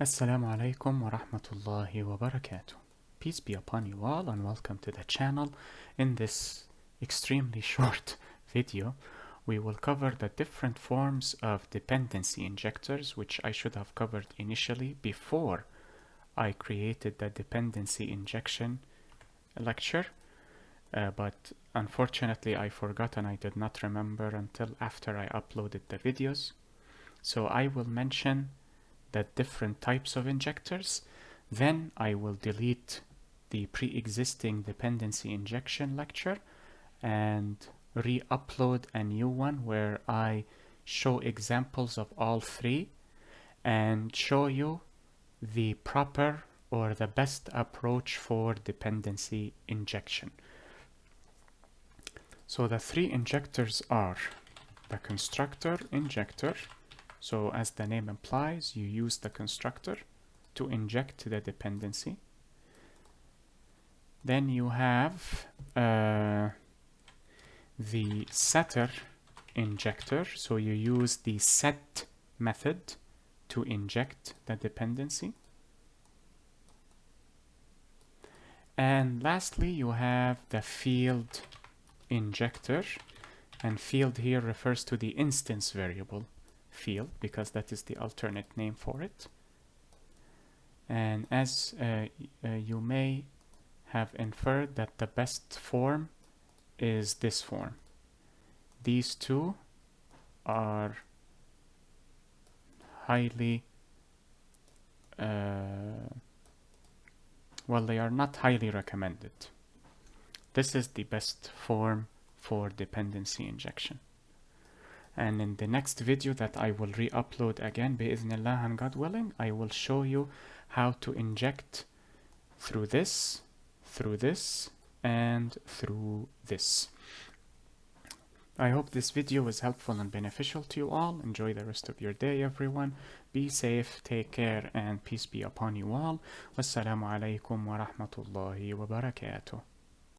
Assalamu alaikum wa rahmatullahi wa barakatuh. Peace be upon you all and welcome to the channel. In this extremely short video, we will cover the different forms of dependency injectors, which I should have covered initially before I created the dependency injection lecture. But unfortunately I forgot and I did not remember until after I uploaded the videos. So I will mention the different types of injectors, then I will delete the pre-existing dependency injection lecture and re-upload a new one where I show examples of all three and show you the proper or the best approach for dependency injection. So the three injectors are the constructor injector. So as the name implies, you use the constructor to inject the dependency. Then you have the setter injector. So you use the set method to inject the dependency. And lastly, you have the field injector. And field here refers to the instance variable field because that is the alternate name for it. And as you may have inferred, that the best form is this form. These two are highly well, they are not highly recommended. This is the best form for dependency injection. And in the next video that I will re-upload again, bi'idhnillah and God willing, I will show you how to inject through this, and through this. I hope this video was helpful and beneficial to you all. Enjoy the rest of your day, everyone. Be safe, take care, and peace be upon you all. Wassalamu alaikum wa rahmatullahi wa barakatuh.